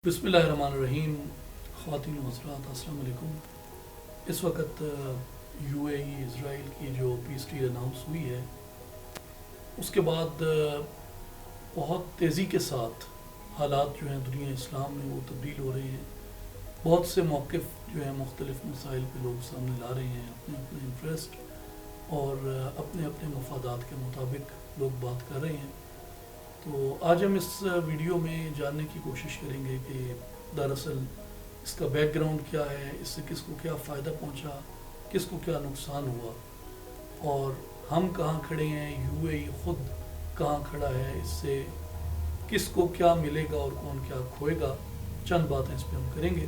بسم اللہ الرحمن الرحیم۔ خواتین و حضرات السلام علیکم۔ اس وقت یو اے ای اسرائیل کی جو پیس ڈیل اناؤنس ہوئی ہے اس کے بعد بہت تیزی کے ساتھ حالات جو ہیں دنیا اسلام میں وہ تبدیل ہو رہے ہیں۔ بہت سے موقف جو ہیں مختلف مسائل پہ لوگ سامنے لا رہے ہیں، اپنے اپنے انٹرسٹ اور اپنے اپنے مفادات کے مطابق لوگ بات کر رہے ہیں۔ تو آج ہم اس ویڈیو میں جاننے کی کوشش کریں گے کہ دراصل اس کا بیک گراؤنڈ کیا ہے، اس سے کس کو کیا فائدہ پہنچا، کس کو کیا نقصان ہوا، اور ہم کہاں کھڑے ہیں، یو اے ای خود کہاں کھڑا ہے، اس سے کس کو کیا ملے گا اور کون کیا کھوئے گا۔ چند باتیں اس پہ ہم کریں گے،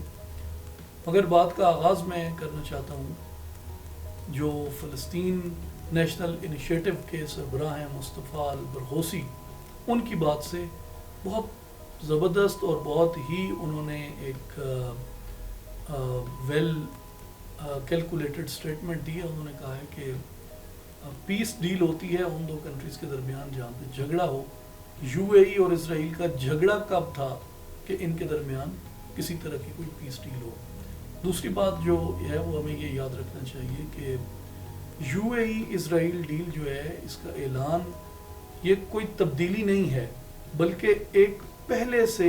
مگر بات کا آغاز میں کرنا چاہتا ہوں جو فلسطین نیشنل انیشیٹو کے سربراہ ہیں مصطفیٰ البرغوثی، ان کی بات سے بہت زبردست اور بہت ہی انہوں نے ایک ویل کیلکولیٹڈ سٹیٹمنٹ دی ہے۔ انہوں نے کہا ہے کہ پیس ڈیل ہوتی ہے ان دو کنٹریز کے درمیان جہاں پہ جھگڑا ہو۔ یو اے ای اور اسرائیل کا جھگڑا کب تھا کہ ان کے درمیان کسی طرح کی کوئی پیس ڈیل ہو۔ دوسری بات جو ہے وہ ہمیں یہ یاد رکھنا چاہیے کہ you A E Israel deal جو ہے اس کا اعلان یہ کوئی تبدیلی نہیں ہے، بلکہ ایک پہلے سے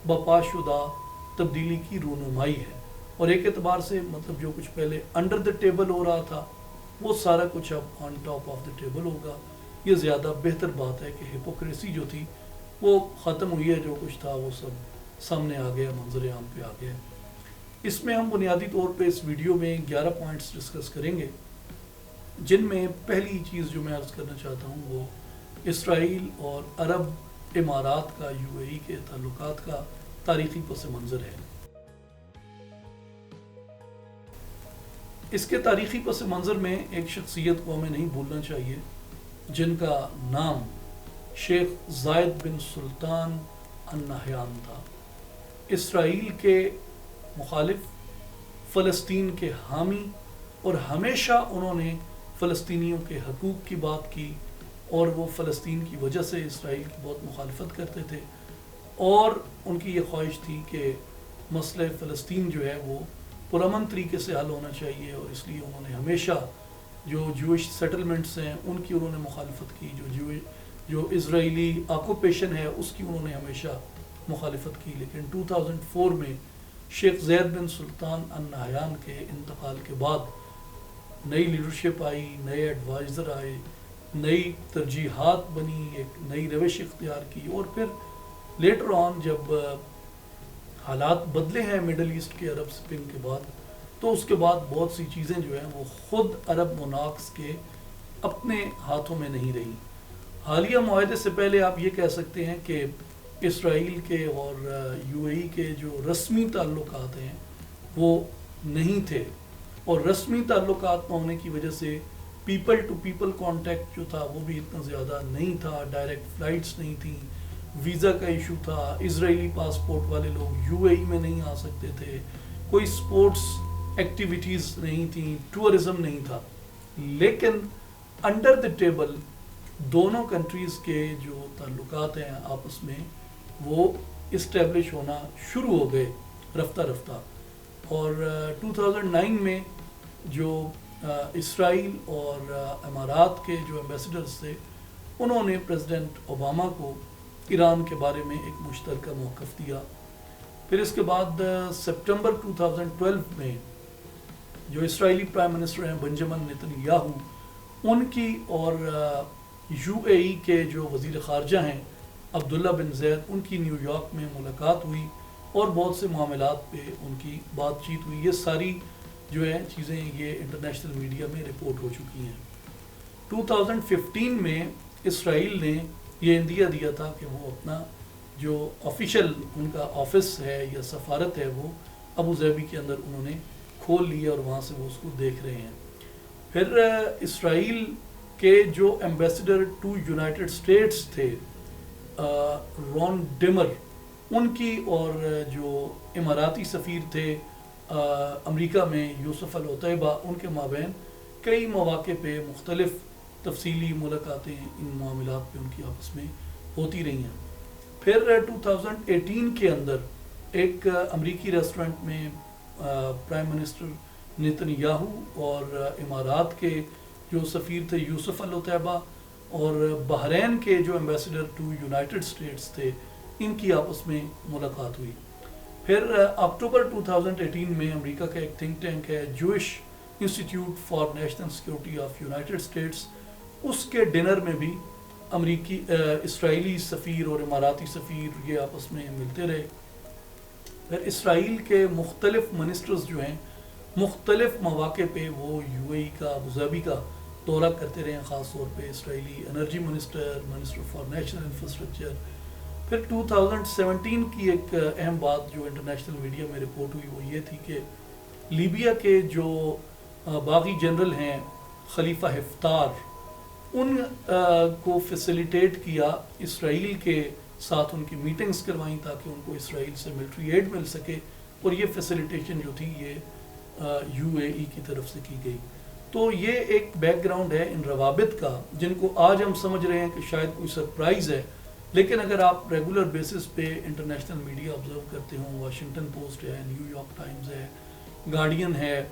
بپا شدہ تبدیلی کی رونمائی ہے، اور ایک اعتبار سے مطلب جو کچھ پہلے انڈر دا ٹیبل ہو رہا تھا وہ سارا کچھ اب on top of the table ہوگا۔ یہ زیادہ بہتر بات ہے کہ ہپوکریسی جو تھی وہ ختم ہوئی ہے، جو کچھ تھا وہ سب سامنے آ گیا، منظر عام پہ آ گیا۔ اس میں ہم بنیادی طور پہ اس ویڈیو میں 11 پوائنٹس ڈسکس کریں گے، جن میں پہلی چیز جو میں عرض کرنا چاہتا ہوں وہ اسرائیل اور عرب امارات کا یو اے ای کے تعلقات کا تاریخی پس منظر ہے۔ اس کے تاریخی پس منظر میں ایک شخصیت کو ہمیں نہیں بھولنا چاہیے جن کا نام شیخ زاید بن سلطان النہیان تھا۔ اسرائیل کے مخالف، فلسطین کے حامی، اور ہمیشہ انہوں نے فلسطینیوں کے حقوق کی بات کی، اور وہ فلسطین کی وجہ سے اسرائیل کی بہت مخالفت کرتے تھے، اور ان کی یہ خواہش تھی کہ مسئلہ فلسطین جو ہے وہ پرامن طریقے سے حل ہونا چاہیے، اور اس لیے انہوں نے ہمیشہ جو جوئش سیٹلمنٹس ہیں ان کی انہوں نے مخالفت کی، جو اسرائیلی آکوپیشن ہے اس کی انہوں نے ہمیشہ مخالفت کی۔ لیکن 2004 میں شیخ زید بن سلطان النہیان کے انتقال کے بعد نئی لیڈرشپ آئی، نئے ایڈوائزر آئے، نئی ترجیحات بنی، ایک نئی روش اختیار کی، اور پھر لیٹر آن جب حالات بدلے ہیں مڈل ایسٹ کے عرب سپرنگ کے بعد، تو اس کے بعد بہت سی چیزیں جو ہیں وہ خود عرب مونارکس کے اپنے ہاتھوں میں نہیں رہی۔ حالیہ معاہدے سے پہلے آپ یہ کہہ سکتے ہیں کہ اسرائیل کے اور یو اے ای کے جو رسمی تعلقات ہیں وہ نہیں تھے، اور رسمی تعلقات نہ ہونے کی وجہ سے پیپل ٹو پیپل کانٹیکٹ جو تھا وہ بھی اتنا زیادہ نہیں تھا، ڈائریکٹ فلائٹس نہیں تھیں، ویزا کا ایشو تھا، اسرائیلی پاسپورٹ والے لوگ یو اے ای میں نہیں آ سکتے تھے، کوئی سپورٹس ایکٹیویٹیز نہیں تھیں، ٹورزم نہیں تھا۔ لیکن انڈر دی ٹیبل دونوں کنٹریز کے جو تعلقات ہیں آپس میں وہ اسٹیبلش ہونا شروع ہو گئے رفتہ رفتہ، اور 2009 میں جو اسرائیل اور امارات کے جو ایمبیسڈرز تھے انہوں نے پریزیڈنٹ اوباما کو ایران کے بارے میں ایک مشترکہ موقف دیا۔ پھر اس کے بعد سپٹمبر 2012 میں جو اسرائیلی پرائم منسٹر ہیں بنجمن نیتن یاہو، ان کی اور یو اے ای کے جو وزیر خارجہ ہیں عبداللہ بن زید، ان کی نیو یارک میں ملاقات ہوئی، اور بہت سے معاملات پہ ان کی بات چیت ہوئی۔ یہ ساری جو ہیں چیزیں یہ انٹرنیشنل میڈیا میں رپورٹ ہو چکی ہیں۔ 2015 میں اسرائیل نے یہ عندیہ دیا تھا کہ وہ اپنا جو آفیشل ان کا آفس ہے یا سفارت ہے وہ ابو ظہبی کے اندر انہوں نے کھول لیا، اور وہاں سے وہ اس کو دیکھ رہے ہیں۔ پھر اسرائیل کے جو ایمبیسڈر ٹو یونائٹڈ اسٹیٹس تھے رون ڈیمر، ان کی اور جو اماراتی سفیر تھے امریکہ میں یوسف العتیبہ، ان کے مابین کئی مواقع پہ مختلف تفصیلی ملاقاتیں ان معاملات پہ ان کی آپس میں ہوتی رہی ہیں۔ پھر 2018 کے اندر ایک امریکی ریسٹورنٹ میں پرائم منسٹر نیتن اور امارات کے جو سفیر تھے یوسف العتیبہ اور بحرین کے جو ایمبیسڈر ٹو یونائٹڈ اسٹیٹس تھے، ان کی آپس میں ملاقات ہوئی۔ پھر اکتوبر 2018 میں امریکہ کا ایک تھنک ٹینک ہے Jewish institute for national security of united states, اس کے ڈنر میں بھی اسرائیلی سفیر اور اماراتی سفیر یہ آپس میں ملتے رہے۔ پھر اسرائیل کے مختلف منسٹرز جو ہیں مختلف مواقع پہ وہ یو اے ای کا ابوظہبی کا دورہ کرتے رہے ہیں، خاص طور پہ Israeli energy minister for national infrastructure. پھر 2017 کی ایک اہم بات جو انٹرنیشنل میڈیا میں رپورٹ ہوئی وہ یہ تھی کہ لیبیا کے جو باغی جنرل ہیں خلیفہ حفتار، ان کو فیسیلیٹیٹ کیا، اسرائیل کے ساتھ ان کی میٹنگز کروائیں تاکہ ان کو اسرائیل سے ملٹری ایڈ مل سکے، اور یہ فیسیلیٹیشن جو تھی یہ یو اے ای کی طرف سے کی گئی۔ تو یہ ایک بیک گراؤنڈ ہے ان روابط کا، جن کو آج ہم سمجھ رہے ہیں کہ شاید کوئی سرپرائز ہے، لیکن اگر آپ ریگولر بیسس پہ انٹرنیشنل میڈیا آبزرو کرتے ہوں، واشنگٹن پوسٹ ہے، نیو یارک ٹائمز ہے، گارڈین ہے،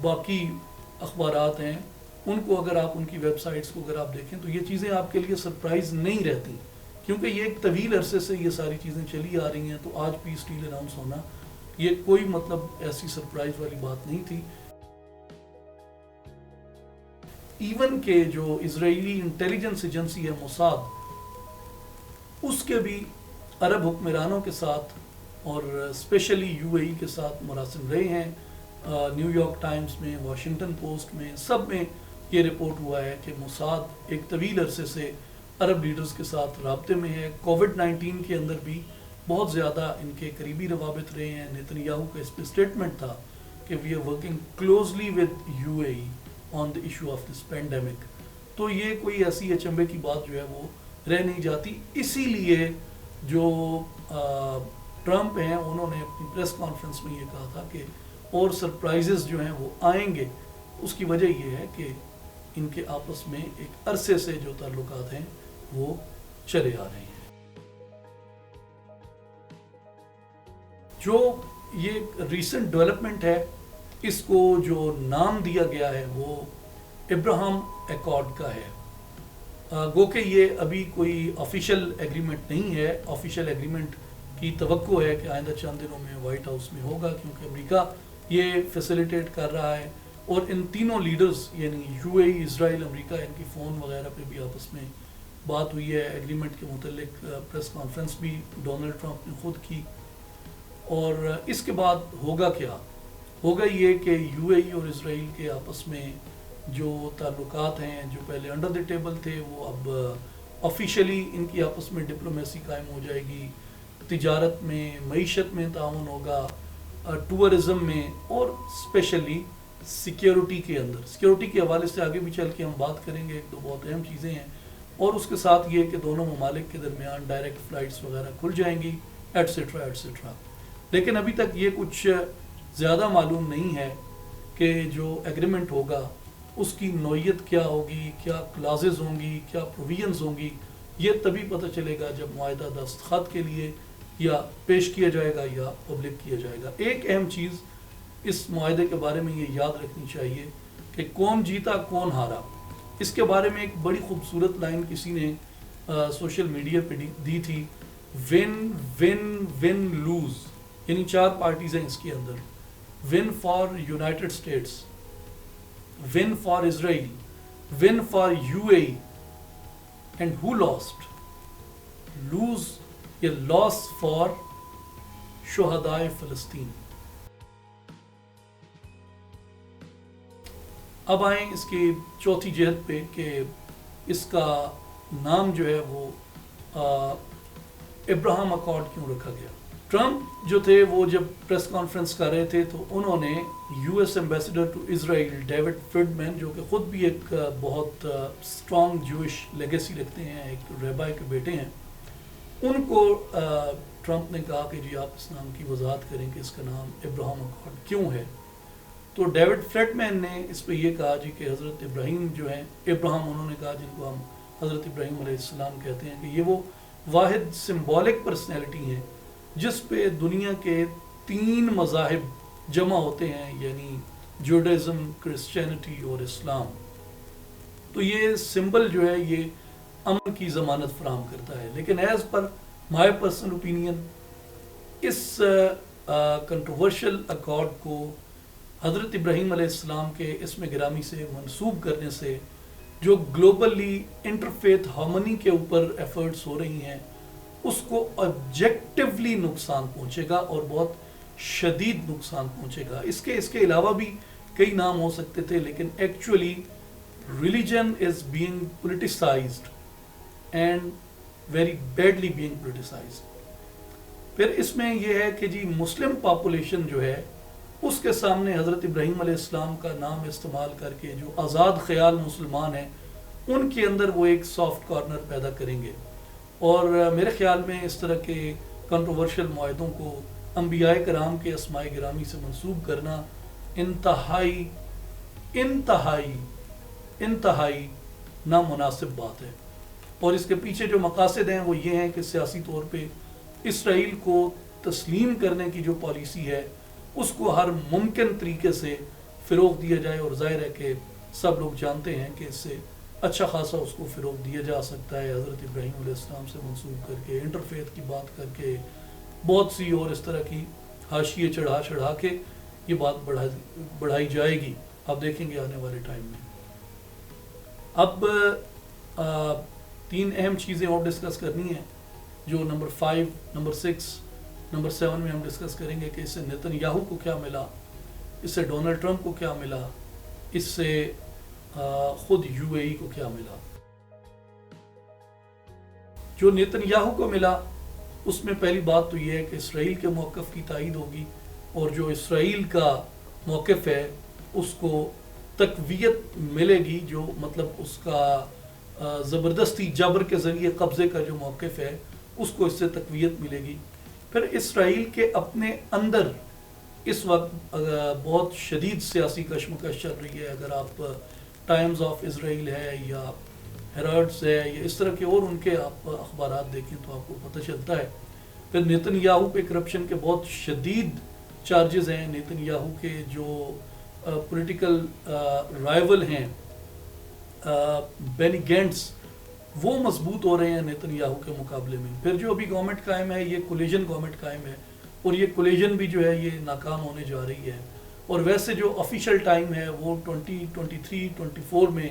باقی اخبارات ہیں، ان کو اگر آپ ان کی ویب سائٹس کو اگر آپ دیکھیں تو یہ چیزیں آپ کے لیے سرپرائز نہیں رہتی، کیونکہ یہ ایک طویل عرصے سے یہ ساری چیزیں چلی آ رہی ہیں۔ تو آج پیس ڈیل اناؤنس ہونا یہ کوئی مطلب ایسی سرپرائز والی بات نہیں تھی۔ ایون کہ جو اسرائیلی انٹیلیجنس ایجنسی ہے موساد، اس کے بھی عرب حکمرانوں کے ساتھ اور اسپیشلی یو اے ای کے ساتھ مراسم رہے ہیں۔ نیو یارک ٹائمز میں، واشنگٹن پوسٹ میں، سب میں یہ رپورٹ ہوا ہے کہ موساد ایک طویل عرصے سے عرب لیڈرز کے ساتھ رابطے میں ہے۔ کووڈ-19 کے اندر بھی بہت زیادہ ان کے قریبی روابط رہے ہیں۔ نیتن یاہو کا اس پہ اسٹیٹمنٹ تھا کہ we are working closely with U A E on the issue of this pandemic. تو یہ کوئی ایسی اچنبے کی بات جو ہے وہ رہ نہیں جاتی۔ اسی لیے جو ٹرمپ ہیں انہوں نے اپنی پریس کانفرنس میں یہ کہا تھا کہ اور سرپرائزز جو ہیں وہ آئیں گے۔ اس کی وجہ یہ ہے کہ ان کے آپس میں ایک عرصے سے جو تعلقات ہیں وہ چلے آ رہے ہیں۔ جو یہ ریسنٹ ڈیولپمنٹ ہے، اس کو جو نام دیا گیا ہے وہ ابراہم ایکارڈ کا ہے۔ گو کہ یہ ابھی کوئی آفیشیل ایگریمنٹ نہیں ہے۔ آفیشیل ایگریمنٹ کی توقع ہے کہ آئندہ چند دنوں میں وائٹ ہاؤس میں ہوگا، کیونکہ امریکہ یہ فیسیلیٹیٹ کر رہا ہے، اور ان تینوں لیڈرز یعنی یو اے ای، اسرائیل، امریکہ، ان کی فون وغیرہ پہ بھی آپس میں بات ہوئی ہے۔ ایگریمنٹ کے متعلق پریس کانفرنس بھی ڈونلڈ ٹرمپ نے خود کی۔ اور اس کے بعد ہوگا کیا؟ ہوگا یہ کہ یو اے ای اور اسرائیل کے آپس میں جو تعلقات ہیں جو پہلے انڈر دی ٹیبل تھے، وہ اب آفیشیلی ان کی آپس میں ڈپلومیسی قائم ہو جائے گی۔ تجارت میں، معیشت میں تعاون ہوگا، ٹورزم میں، اور اسپیشلی سیکیورٹی کے اندر۔ سیکیورٹی کے حوالے سے آگے بھی چل کے ہم بات کریں گے، ایک دو بہت اہم چیزیں ہیں، اور اس کے ساتھ یہ کہ دونوں ممالک کے درمیان ڈائریکٹ فلائٹس وغیرہ کھل جائیں گی، ایٹسیٹرا ایٹسیٹرا۔ لیکن ابھی تک یہ کچھ زیادہ معلوم نہیں ہے کہ جو ایگریمنٹ ہوگا اس کی نوعیت کیا ہوگی، کیا کلازز ہوں گی، کیا پروویژنز ہوں گی۔ یہ تبھی پتہ چلے گا جب معاہدہ دستخط کے لیے یا پیش کیا جائے گا یا پبلک کیا جائے گا۔ ایک اہم چیز اس معاہدے کے بارے میں یہ یاد رکھنی چاہیے کہ کون جیتا کون ہارا۔ اس کے بارے میں ایک بڑی خوبصورت لائن کسی نے سوشل میڈیا پہ دی تھی، ون ون ون لوز، یعنی 4 پارٹیز ہیں اس کے اندر، one for united states, one for Israel, one for U A E, and who lost? Lose یا لاس فار شہدائے فلسطین۔ اب آئیں اس کی چوتھی جہت پہ کہ اس کا نام جو ہے وہ ابراہم ایکارڈ کیوں رکھا گیا۔ ٹرمپ جو تھے وہ جب پریس کانفرنس کر رہے تھے تو انہوں نے U S ambassador to Israel David Friedman, جو کہ خود بھی ایک بہت اسٹرانگ جوئش لیگیسی رکھتے ہیں، ایک ریبائی کے بیٹے ہیں، ان کو ٹرمپ نے کہا کہ جی آپ اس نام کی وضاحت کریں کہ اس کا نام ابراہم ایکارڈ کیوں ہے۔ تو ڈیوڈ فریڈمین نے اس پہ یہ کہا جی کہ حضرت ابراہیم جو ہیں، ابراہم انہوں نے کہا جن کو ہم حضرت ابراہیم علیہ السلام کہتے ہیں، کہ یہ وہ واحد سمبولک پرسنالٹی ہیں جس پہ دنیا کے 3 مذاہب جمع ہوتے ہیں، یعنی جوڈائزم، کرسچینٹی اور اسلام. تو یہ سمبل جو ہے یہ امن کی ضمانت فراہم کرتا ہے. لیکن as per my personal opinion اس کنٹروورشل اکارڈ کو حضرت ابراہیم علیہ السلام کے اسم گرامی سے منسوب کرنے سے جو گلوبلی انٹرفیتھ ہارمنی کے اوپر ایفرٹس ہو رہی ہیں اس کو آبجیکٹیولی نقصان پہنچے گا اور بہت شدید نقصان پہنچے گا. اس کے علاوہ بھی کئی نام ہو سکتے تھے، لیکن actually religion is being politicised and very badly being politicised. پھر اس میں یہ ہے کہ جی مسلم پاپولیشن جو ہے اس کے سامنے حضرت ابراہیم علیہ السلام کا نام استعمال کر کے جو آزاد خیال مسلمان ہیں ان کے اندر وہ ایک سافٹ کارنر پیدا کریں گے. اور میرے خیال میں اس طرح کے کنٹروورشل معاہدوں کو انبیاء کرام کے اسماء گرامی سے منسوب کرنا انتہائی انتہائی انتہائی نامناسب بات ہے. اور اس کے پیچھے جو مقاصد ہیں وہ یہ ہیں کہ سیاسی طور پہ اسرائیل کو تسلیم کرنے کی جو پالیسی ہے اس کو ہر ممکن طریقے سے فروغ دیا جائے. اور ظاہر ہے کہ سب لوگ جانتے ہیں کہ اس سے اچھا خاصا اس کو فروغ دیا جا سکتا ہے حضرت ابراہیم علیہ السلام سے منسوب کر کے، انٹرفیتھ کی بات کر کے، بہت سی اور اس طرح کی حاشیے چڑھا کے یہ بات بڑھائی جائے گی. آپ دیکھیں گے آنے والے ٹائم میں. اب 3 اہم چیزیں اور ڈسکس کرنی ہیں جو نمبر 5، نمبر 6، نمبر 7 میں ہم ڈسکس کریں گے کہ اس سے نیتن یاہو کو کیا ملا، اس سے ڈونلڈ ٹرمپ کو کیا ملا، اس سے خود UAE کو کیا ملا. جو نیتن یاہو کو ملا اس میں پہلی بات تو یہ ہے کہ اسرائیل کے موقف کی تائید ہوگی، اور جو اسرائیل کا موقف ہے اس کو تقویت ملے گی، جو مطلب اس کا زبردستی جبر کے ذریعے قبضے کا جو موقف ہے اس کو اس سے تقویت ملے گی. پھر اسرائیل کے اپنے اندر اس وقت بہت شدید سیاسی کشمکش چل رہی ہے. اگر آپ ٹائمز آف اسرائیل ہے یا ہیرالڈز ہے یا اس طرح کے اور ان کے آپ اخبارات دیکھیں تو آپ کو پتہ چلتا ہے. پھر نیتن یاہو پہ کرپشن کے بہت شدید چارجز ہیں. نیتن یاہو کے جو پولیٹیکل رائیول ہیں بینی گینٹس، وہ مضبوط ہو رہے ہیں نیتن یاہو کے مقابلے میں. پھر جو ابھی گورنمنٹ قائم ہے یہ کولیجن گورنمنٹ قائم ہے، اور یہ کولیجن بھی جو ہے یہ ناکام ہونے جا رہی ہے. اور ویسے جو آفیشیل ٹائم ہے وہ 2023-24 میں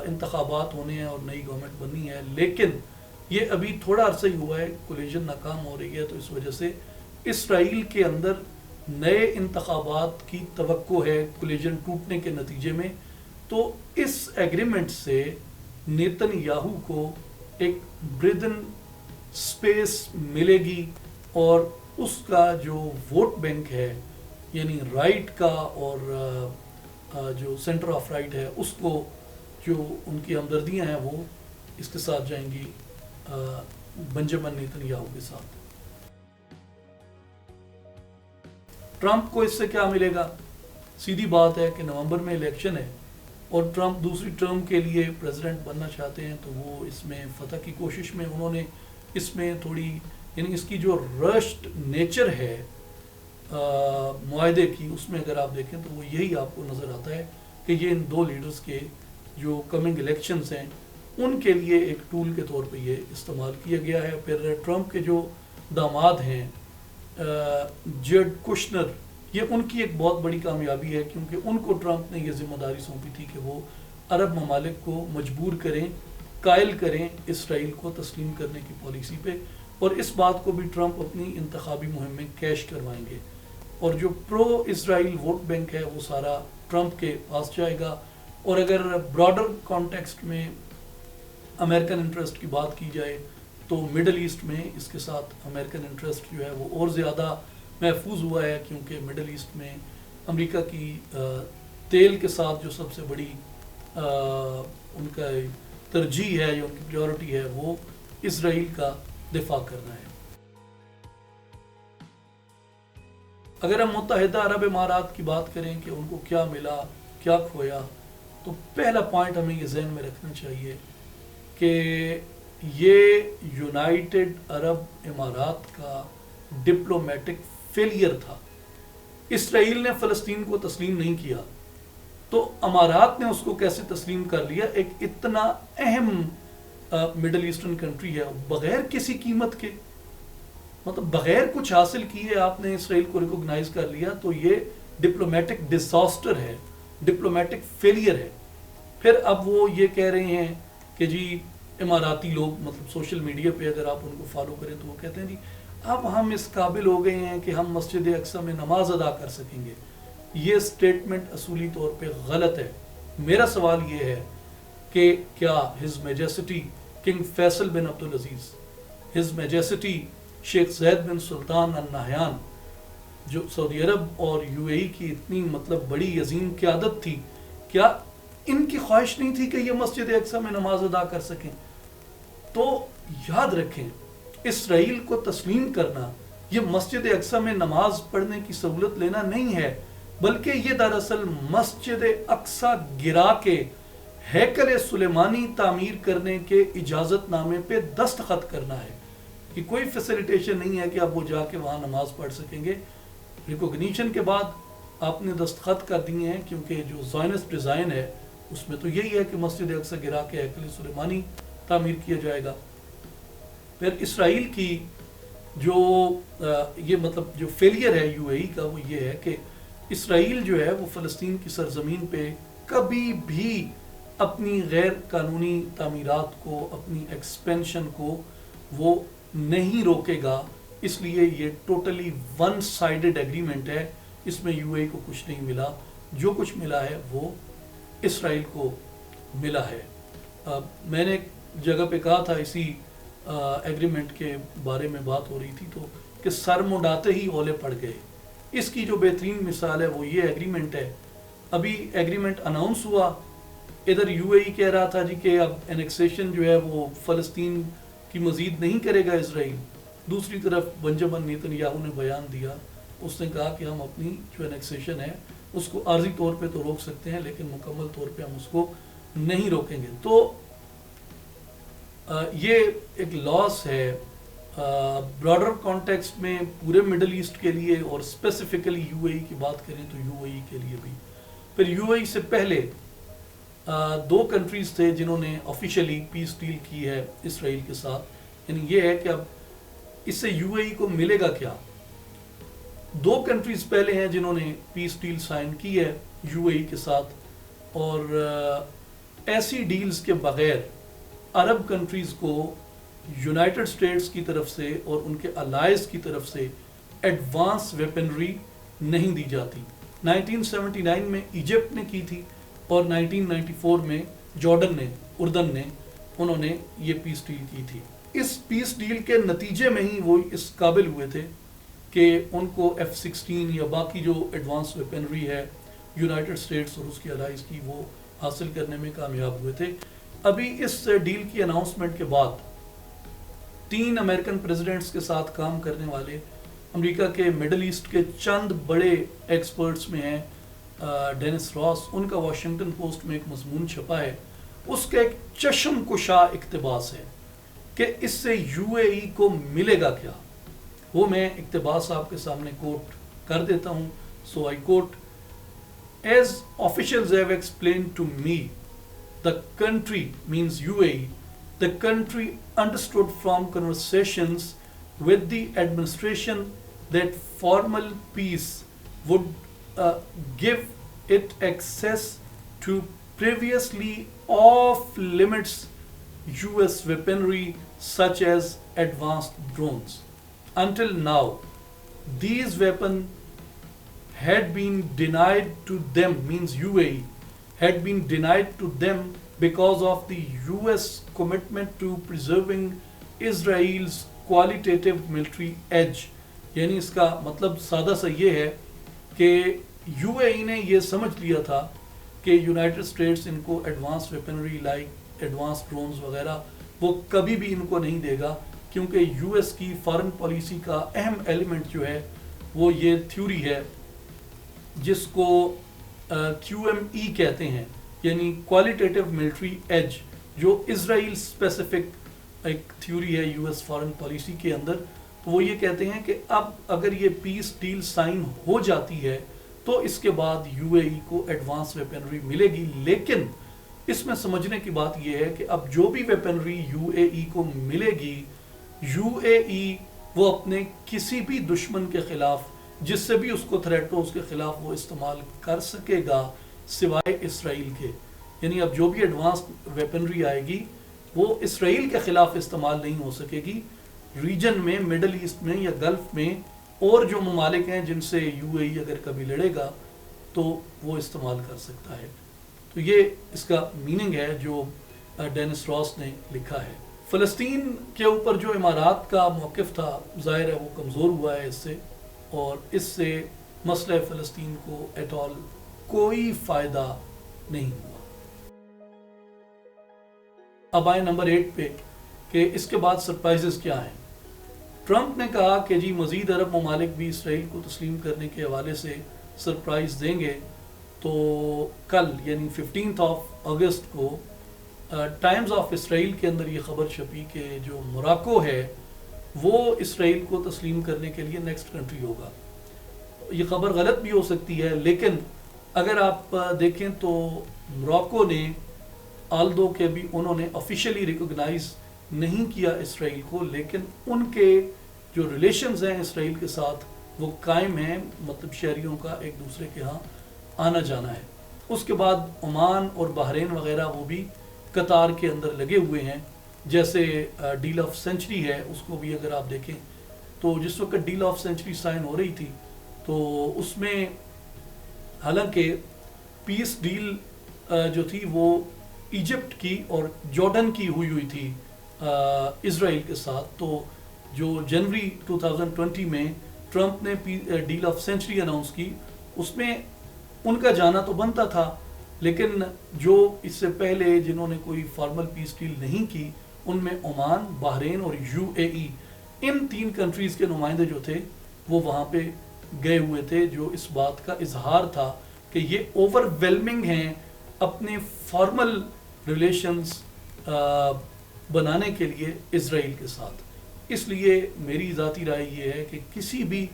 انتخابات ہونے ہیں اور نئی گورنمنٹ بننی ہے. لیکن یہ ابھی تھوڑا عرصہ ہی ہوا ہے کولیجن ناکام ہو رہی ہے، تو اس وجہ سے اسرائیل کے اندر نئے انتخابات کی توقع ہے کولیجن ٹوٹنے کے نتیجے میں. تو اس ایگریمنٹ سے نیتن یاہو کو ایک بریدن سپیس ملے گی، اور اس کا جو ووٹ بینک ہے یعنی رائٹ کا اور جو سینٹر آف رائٹ ہے اس کو جو ان کی ہمدردیاں ہیں وہ اس کے ساتھ جائیں گی بنجامن نیتن یاہو کے ساتھ. ٹرمپ کو اس سے کیا ملے گا؟ سیدھی بات ہے کہ نومبر میں الیکشن ہے اور ٹرمپ دوسری ٹرم کے لیے پریزیڈنٹ بننا چاہتے ہیں، تو وہ اس میں فتح کی کوشش میں انہوں نے اس میں تھوڑی یعنی اس کی جو رشڈ نیچر ہے معاہدے کی، اس میں اگر آپ دیکھیں تو وہ یہی آپ کو نظر آتا ہے کہ یہ ان 2 لیڈرز کے جو کمنگ الیکشنز ہیں ان کے لیے ایک ٹول کے طور پہ یہ استعمال کیا گیا ہے. پھر ٹرمپ کے جو داماد ہیں جیرڈ کوشنر، یہ ان کی ایک بہت بڑی کامیابی ہے، کیونکہ ان کو ٹرمپ نے یہ ذمہ داری سونپی تھی کہ وہ عرب ممالک کو مجبور کریں، قائل کریں اسرائیل کو تسلیم کرنے کی پالیسی پہ. اور اس بات کو بھی ٹرمپ اپنی انتخابی مہم میں کیش کروائیں گے. اور جو پرو اسرائیل ووٹ بینک ہے وہ سارا ٹرمپ کے پاس جائے گا. اور اگر براڈر کانٹیکسٹ میں امریکن انٹرسٹ کی بات کی جائے تو مڈل ایسٹ میں اس کے ساتھ امریکن انٹرسٹ جو ہے وہ اور زیادہ محفوظ ہوا ہے، کیونکہ مڈل ایسٹ میں امریکہ کی تیل کے ساتھ جو سب سے بڑی ان کا ترجیح ہے یا ان کی پریورٹی ہے وہ اسرائیل کا دفاع کرنا ہے. اگر ہم متحدہ عرب امارات کی بات کریں کہ ان کو کیا ملا کیا کھویا، تو پہلا پوائنٹ ہمیں یہ ذہن میں رکھنا چاہیے کہ یہ یونائٹڈ عرب امارات کا ڈپلومیٹک فیلئر تھا. اسرائیل نے فلسطین کو تسلیم نہیں کیا تو امارات نے اس کو کیسے تسلیم کر لیا؟ ایک اتنا اہم مڈل ایسٹرن کنٹری ہے، بغیر کسی قیمت کے، مطلب بغیر کچھ حاصل کیے آپ نے اسرائیل کو ریکوگنائز کر لیا، تو یہ ڈپلومیٹک ڈیزاسٹر ہے، ڈپلومیٹک فیلئر ہے. پھر اب وہ یہ کہہ رہے ہیں کہ جی اماراتی لوگ، مطلب سوشل میڈیا پہ اگر آپ ان کو فالو کریں تو وہ کہتے ہیں جی اب ہم اس قابل ہو گئے ہیں کہ ہم مسجد اقصی میں نماز ادا کر سکیں گے. یہ سٹیٹمنٹ اصولی طور پہ غلط ہے. میرا سوال یہ ہے کہ کیا ہز میجسٹی کنگ فیصل بن عبدالعزیز، ہز میجسٹی شیخ زید بن سلطان النہیان، جو سعودی عرب اور یو اے ای کی اتنی مطلب بڑی عظیم قیادت تھی، کیا ان کی خواہش نہیں تھی کہ یہ مسجد اقصی میں نماز ادا کر سکیں؟ تو یاد رکھیں، اسرائیل کو تسلیم کرنا یہ مسجد اقصی میں نماز پڑھنے کی سہولت لینا نہیں ہے، بلکہ یہ دراصل مسجد اقصی گرا کے ہیکل سلیمانی تعمیر کرنے کے اجازت نامے پہ دستخط کرنا ہے. کہ کوئی فیسیلیٹیشن نہیں ہے کہ آپ وہ جا کے وہاں نماز پڑھ سکیں گے. ریکوگنیشن کے بعد آپ نے دستخط کر دیے ہیں، کیونکہ جو زائنسٹ ڈیزائن ہے اس میں تو یہی ہے کہ مسجد اقصی گرا کے ہیکل سلیمانی تعمیر کیا جائے گا. پھر اسرائیل کی جو یہ مطلب جو فیلئر ہے یو اے ای کا، وہ یہ ہے کہ اسرائیل جو ہے وہ فلسطین کی سرزمین پہ کبھی بھی اپنی غیر قانونی تعمیرات کو، اپنی ایکسپینشن کو وہ نہیں روکے گا. اس لیے یہ ٹوٹلی ون سائیڈڈ ایگریمنٹ ہے، اس میں یو اے ای کو کچھ نہیں ملا، جو کچھ ملا ہے وہ اسرائیل کو ملا ہے. میں نے ایک جگہ پہ کہا تھا اسی ایگریمنٹ کے بارے میں بات ہو رہی تھی تو کہ سر منڈاتے ہی اولے پڑ گئے. اس کی جو بہترین مثال ہے وہ یہ ایگریمنٹ ہے. ابھی ایگریمنٹ اناؤنس ہوا، ادھر یو اے ای کہہ رہا تھا جی کہ اب انیکسیشن جو ہے وہ فلسطین کی مزید نہیں کرے گا اسرائیل. دوسری طرف بنجامن نیتن یاہو نے بیان دیا، اس نے کہا کہ ہم اپنی جو انیکسیشن ہے اس کو عارضی طور پہ تو روک سکتے ہیں لیکن مکمل طور پہ ہم اس کو نہیں روکیں گے. تو یہ ایک لاس ہے براڈر کانٹیکسٹ میں پورے مڈل ایسٹ کے لیے، اور اسپیسیفکلی یو اے ای کی بات کریں تو یو اے ای کے لیے بھی. پھر یو اے ای سے پہلے دو کنٹریز تھے جنہوں نے آفیشلی پیس ڈیل کی ہے اسرائیل کے ساتھ. یعنی یہ ہے کہ اب اس سے یو اے ای کو ملے گا کیا؟ دو کنٹریز پہلے ہیں جنہوں نے پیس ڈیل سائن کی ہے یو اے ای کے ساتھ، اور ایسی ڈیلز کے بغیر عرب کنٹریز کو یونائٹڈ اسٹیٹس کی طرف سے اور ان کے الائز کی طرف سے ایڈوانس ویپنری نہیں دی جاتی. 1979 میں ایجپٹ نے کی تھی اور 1994 میں جارڈن نے، اردن نے، انہوں نے یہ پیس ڈیل کی تھی. اس پیس ڈیل کے نتیجے میں ہی وہ اس قابل ہوئے تھے کہ ان کو F-16 یا باقی جو ایڈوانس ویپنری ہے یونائٹڈ اسٹیٹس اور اس کی الائز کی، وہ حاصل کرنے میں کامیاب ہوئے تھے. ابھی اس ڈیل کی اناؤنسمنٹ کے بعد 3 امریکن پریزیڈنٹس کے ساتھ کام کرنے والے امریکہ کے مڈل ایسٹ کے چند بڑے ایکسپرٹس میں ہیں ڈینس راس، ان کا واشنگٹن پوسٹ میں ایک مضمون چھپا ہے. اس کا ایک چشم کشا اقتباس ہے کہ اس سے یو اے ای کو ملے گا کیا. وہ میں اقتباس آپ کے سامنے کوٹ کر دیتا ہوں. سو آئی کوٹ: As officials have explained to me, the country, means UAE, the country understood from conversations with the administration that formal peace would give it access to previously off limits US weaponry such as advanced drones. Until now, these weapons had been denied to them, means UAE, had been denied to them because of the US commitment to preserving Israel's qualitative military edge. یعنی اس کا مطلب سادہ سا یہ ہے کہ you A ای نے یہ سمجھ لیا تھا کہ یونائٹڈ اسٹیٹس ان کو advance weaponry like advance drones وغیرہ وہ کبھی بھی ان کو نہیں دے گا، کیونکہ یو ایس کی فارن پالیسی کا اہم ایلیمنٹ جو ہے وہ یہ تھیوری ہے جس کو QME کہتے ہیں، یعنی کوالٹیٹیو ملٹری ایج، جو اسرائیل اسپیسیفک ایک تھیوری ہے یو ایس فارن پالیسی کے اندر. تو وہ یہ کہتے ہیں کہ اب اگر یہ پیس ڈیل سائن ہو جاتی ہے تو اس کے بعد یو اے ای کو ایڈوانس ویپنری ملے گی، لیکن اس میں سمجھنے کی بات یہ ہے کہ اب جو بھی ویپنری یو اے ای کو ملے گی، یو اے ای وہ اپنے کسی بھی دشمن کے خلاف جس سے بھی اس کو تھریٹ ہو اس کے خلاف وہ استعمال کر سکے گا سوائے اسرائیل کے. یعنی اب جو بھی ایڈوانس ویپنری آئے گی وہ اسرائیل کے خلاف استعمال نہیں ہو سکے گی. ریجن میں، مڈل ایسٹ میں یا گلف میں اور جو ممالک ہیں جن سے یو اے ای اگر کبھی لڑے گا تو وہ استعمال کر سکتا ہے. تو یہ اس کا میننگ ہے جو ڈینس راس نے لکھا ہے. فلسطین کے اوپر جو امارات کا موقف تھا ظاہر ہے وہ کمزور ہوا ہے اس سے، اور اس سے مسئلہ فلسطین کو ایٹ آل کوئی فائدہ نہیں ہوا. اب آئے نمبر 8 پہ کہ اس کے بعد سرپرائزز کیا ہیں. ٹرمپ نے کہا کہ جی مزید عرب ممالک بھی اسرائیل کو تسلیم کرنے کے حوالے سے سرپرائز دیں گے. تو کل یعنی 15 اگست کو ٹائمز آف اسرائیل کے اندر یہ خبر چھپی کہ جو موراکو ہے وہ اسرائیل کو تسلیم کرنے کے لیے نیکسٹ کنٹری ہوگا. یہ خبر غلط بھی ہو سکتی ہے، لیکن اگر آپ دیکھیں تو موراکو نے آلدو کہ بھی انہوں نے آفیشیلی ریکوگنائز نہیں کیا اسرائیل کو، لیکن ان کے جو ریلیشنز ہیں اسرائیل کے ساتھ وہ قائم ہیں، مطلب شہریوں کا ایک دوسرے کے ہاں آنا جانا ہے. اس کے بعد عمان اور بحرین وغیرہ وہ بھی قطار کے اندر لگے ہوئے ہیں. جیسے ڈیل آف سینچری ہے، اس کو بھی اگر آپ دیکھیں تو جس وقت ڈیل آف سینچری سائن ہو رہی تھی تو اس میں حالانکہ پیس ڈیل جو تھی وہ ایجپٹ کی اور جارڈن کی ہوئی تھی اسرائیل کے ساتھ. تو جو جنوری 2020 میں ٹرمپ نے ڈیل آف سینچری اناؤنس کی، اس میں ان کا جانا تو بنتا تھا، لیکن جو اس سے پہلے جنہوں نے کوئی فارمل پیس ڈیل نہیں کی ان میں عمان، بحرین اور you A E, in 3 countries کے نمائندے جو تھے وہ وہاں پہ گئے ہوئے تھے، جو اس بات کا اظہار تھا کہ یہ اوور ویلمنگ ہیں اپنے فارمل ریلیشنز بنانے کے لیے اسرائیل کے ساتھ. اس لیے میری ذاتی رائے یہ ہے کہ کسی بھی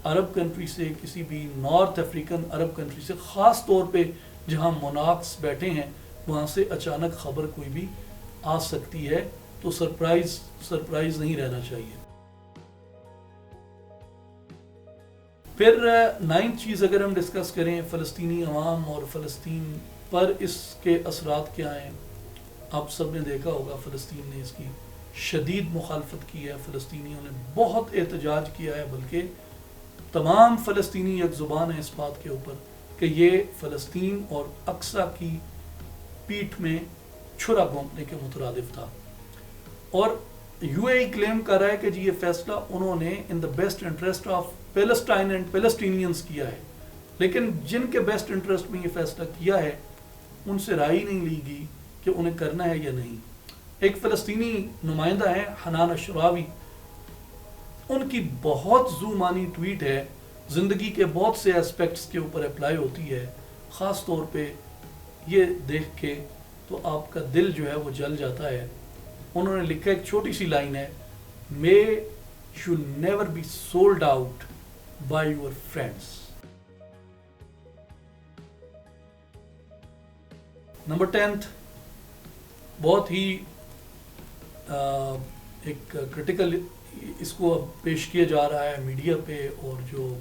عرب کنٹری سے، کسی بھی نارتھ افریقن عرب کنٹری سے، خاص طور پہ جہاں مونارکس بیٹھے ہیں وہاں سے اچانک خبر کوئی بھی آ سکتی ہے، تو سرپرائز نہیں رہنا چاہیے. پھر 9 چیز اگر ہم ڈسکس کریں فلسطینی عوام اور فلسطین پر اس کے اثرات کیا ہیں. آپ سب نے دیکھا ہوگا فلسطین نے اس کی شدید مخالفت کی ہے، فلسطینیوں نے بہت احتجاج کیا ہے، بلکہ تمام فلسطینی یک زبان ہے اس بات کے اوپر کہ یہ فلسطین اور اقصی کی پیٹھ میں چھرا گھونپنے کے مترادف تھا. اور یو اے ای کلیم کر رہا ہے کہ جی یہ فیصلہ انہوں نے in the best interest of Palestine and Palestinians کیا ہے، لیکن جن کے بیسٹ انٹرسٹ میں یہ فیصلہ کیا ہے ان سے رائے نہیں لی گئی کہ انہیں کرنا ہے یا نہیں. ایک فلسطینی نمائندہ ہیں حنان اشراوی، ان کی بہت ذومانی ٹویٹ ہے، زندگی کے بہت سے اسپیکٹس کے اوپر اپلائی ہوتی ہے. خاص طور پہ یہ دیکھ کے تو آپ کا دل جو ہے وہ جل جاتا ہے. انہوں نے لکھا ایک چھوٹی سی لائن ہے، may you never be sold out by your friends. Number 10 بہت ہی ایک کرٹیکل اس کو اب پیش کیا جا رہا ہے میڈیا پہ، اور جو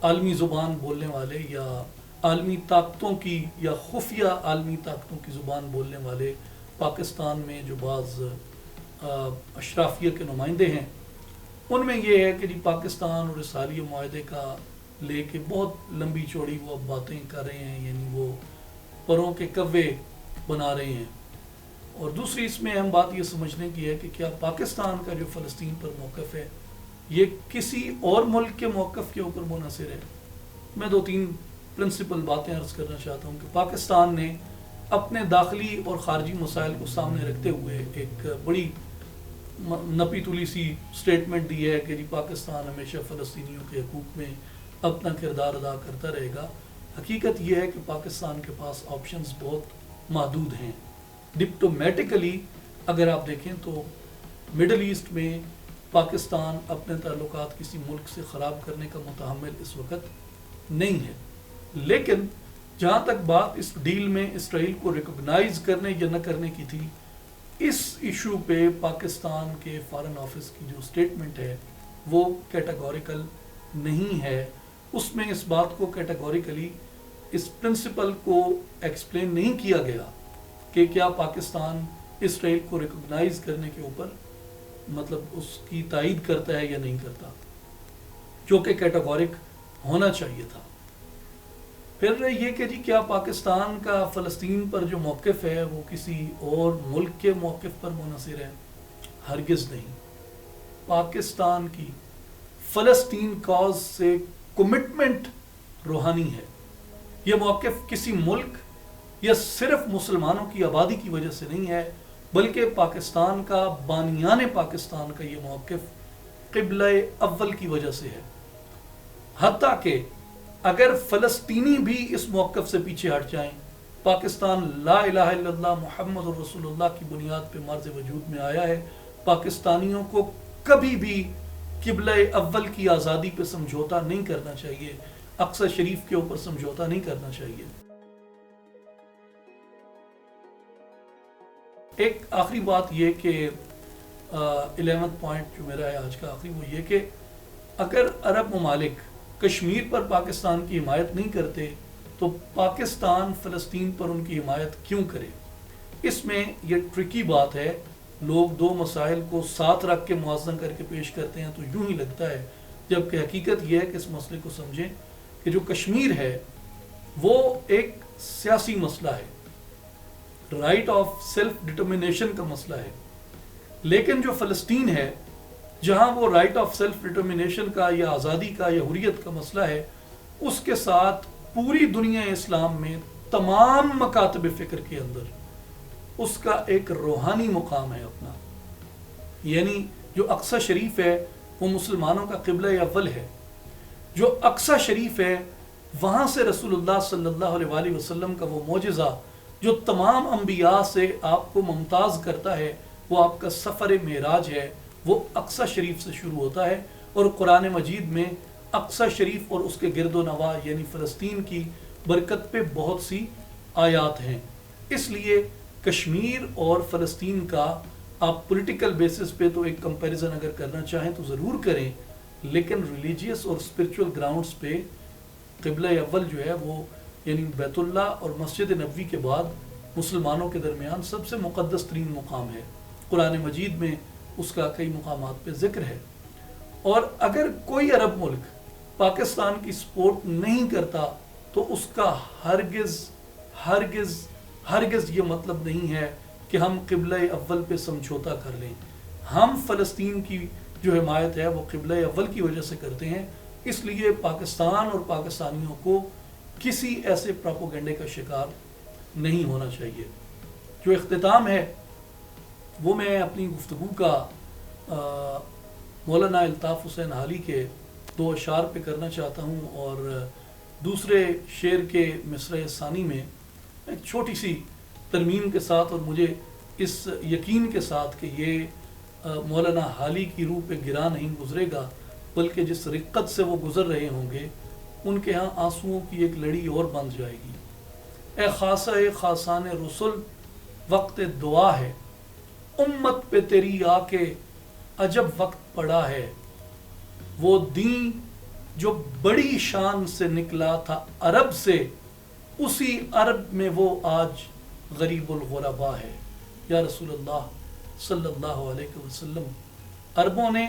عالمی زبان بولنے والے یا عالمی طاقتوں کی یا خفیہ عالمی طاقتوں کی زبان بولنے والے پاکستان میں جو بعض اشرافیہ کے نمائندے ہیں، ان میں یہ ہے کہ جی پاکستان اور اس حالیہ معاہدے کا لے کے بہت لمبی چوڑی وہ اب باتیں کر رہے ہیں، یعنی وہ پروں کے کوے بنا رہے ہیں. اور دوسری اس میں اہم بات یہ سمجھنے کی ہے کہ کیا پاکستان کا جو فلسطین پر موقف ہے یہ کسی اور ملک کے موقف کے اوپر منحصر ہے. میں 2-3 پرنسپل باتیں عرض کرنا چاہتا ہوں کہ پاکستان نے اپنے داخلی اور خارجی مسائل کو سامنے رکھتے ہوئے ایک بڑی نپی تلی سی سٹیٹمنٹ دی ہے کہ جی پاکستان ہمیشہ فلسطینیوں کے حقوق میں اپنا کردار ادا کرتا رہے گا. حقیقت یہ ہے کہ پاکستان کے پاس آپشنز بہت محدود ہیں. ڈپلومیٹیکلی اگر آپ دیکھیں تو مڈل ایسٹ میں پاکستان اپنے تعلقات کسی ملک سے خراب کرنے کا متحمل اس وقت نہیں ہے. لیکن جہاں تک بات اس ڈیل میں اسرائیل کو ریکگنائز کرنے یا نہ کرنے کی تھی، اس ایشو پہ پاکستان کے فارن آفس کی جو اسٹیٹمنٹ ہے وہ کیٹاگوریکل نہیں ہے. اس میں اس بات کو کیٹاگوریکلی اس پرنسپل کو ایکسپلین نہیں کیا گیا کہ کیا پاکستان اسرائیل کو ریکگنائز کرنے کے اوپر مطلب اس کی تائید کرتا ہے یا نہیں کرتا، جو کہ کیٹاگورک ہونا چاہیے تھا. پھر یہ کہ جی کیا پاکستان کا فلسطین پر جو موقف ہے وہ کسی اور ملک کے موقف پر منحصر ہے؟ ہرگز نہیں. پاکستان کی فلسطین کاز سے کمٹمنٹ روحانی ہے. یہ موقف کسی ملک یا صرف مسلمانوں کی آبادی کی وجہ سے نہیں ہے، بلکہ پاکستان کا بانیان پاکستان کا یہ موقف قبلہ اول کی وجہ سے ہے. حتیٰ کہ اگر فلسطینی بھی اس موقف سے پیچھے ہٹ جائیں، پاکستان لا الہ الا اللہ محمد رسول اللہ کی بنیاد پہ مرز وجود میں آیا ہے. پاکستانیوں کو کبھی بھی قبلہ اول کی آزادی پہ سمجھوتا نہیں کرنا چاہیے، اقصی شریف کے اوپر سمجھوتا نہیں کرنا چاہیے. ایک آخری بات یہ کہ 11 پوائنٹ جو میرا ہے آج کا آخری، وہ یہ کہ اگر عرب ممالک کشمیر پر پاکستان کی حمایت نہیں کرتے تو پاکستان فلسطین پر ان کی حمایت کیوں کرے؟ اس میں یہ ٹرکی بات ہے. لوگ دو مسائل کو ساتھ رکھ کے موازنہ کر کے پیش کرتے ہیں تو یوں ہی لگتا ہے، جبکہ حقیقت یہ ہے کہ اس مسئلے کو سمجھیں کہ جو کشمیر ہے وہ ایک سیاسی مسئلہ ہے، رائٹ آف سیلف ڈٹرمنیشن کا مسئلہ ہے. لیکن جو فلسطین ہے، جہاں وہ رائٹ آف سیلف ڈٹرمنیشن کا یا آزادی کا یا حریت کا مسئلہ ہے، اس کے ساتھ پوری دنیا اسلام میں تمام مکاتب فکر کے اندر اس کا ایک روحانی مقام ہے اپنا. یعنی جو اقصی شریف ہے وہ مسلمانوں کا قبلہ اول ہے. جو اقصی شریف ہے وہاں سے رسول اللہ صلی اللہ علیہ وآلہ وسلم کا وہ معجزہ جو تمام انبیاء سے آپ کو ممتاز کرتا ہے، وہ آپ کا سفر معراج ہے، وہ اقصی شریف سے شروع ہوتا ہے. اور قرآن مجید میں اقصی شریف اور اس کے گرد و نواح یعنی فلسطین کی برکت پہ بہت سی آیات ہیں. اس لیے کشمیر اور فلسطین کا آپ پولیٹیکل بیسس پہ تو ایک کمپیریزن اگر کرنا چاہیں تو ضرور کریں، لیکن ریلیجیس اور اسپرچول گراؤنڈز پہ قبلہ اول جو ہے وہ یعنی بیت اللہ اور مسجد نبوی کے بعد مسلمانوں کے درمیان سب سے مقدس ترین مقام ہے. قرآن مجید میں اس کا کئی مقامات پہ ذکر ہے. اور اگر کوئی عرب ملک پاکستان کی سپورٹ نہیں کرتا تو اس کا ہرگز ہرگز ہرگز یہ مطلب نہیں ہے کہ ہم قبلہ اول پہ سمجھوتا کر لیں. ہم فلسطین کی جو حمایت ہے وہ قبلہ اول کی وجہ سے کرتے ہیں. اس لیے پاکستان اور پاکستانیوں کو کسی ایسے پراپوگنڈے کا شکار نہیں ہونا چاہیے. جو اختتام ہے وہ میں اپنی گفتگو کا مولانا الطاف حسین حالی کے 2 اشعار پہ کرنا چاہتا ہوں، اور دوسرے شعر کے مصرع ثانی میں ایک چھوٹی سی ترمیم کے ساتھ، اور مجھے اس یقین کے ساتھ کہ یہ مولانا حالی کی روح پہ گرا نہیں گزرے گا، بلکہ جس رقت سے وہ گزر رہے ہوں گے ان کے ہاں آنسوؤں کی ایک لڑی اور بن جائے گی. اے خاصہ خاصان رسول وقت دعا ہے، امت پہ تیری آ کے عجب وقت پڑا ہے. وہ دین جو بڑی شان سے نکلا تھا عرب سے، اسی عرب میں وہ آج غریب الغربا ہے. یا رسول اللہ صلی اللہ علیہ وسلم، عربوں نے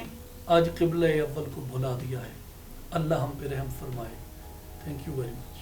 آج قبلہ اول کو بھلا دیا ہے. اللہ ہم پہ رحم فرمائے. Thank you very much.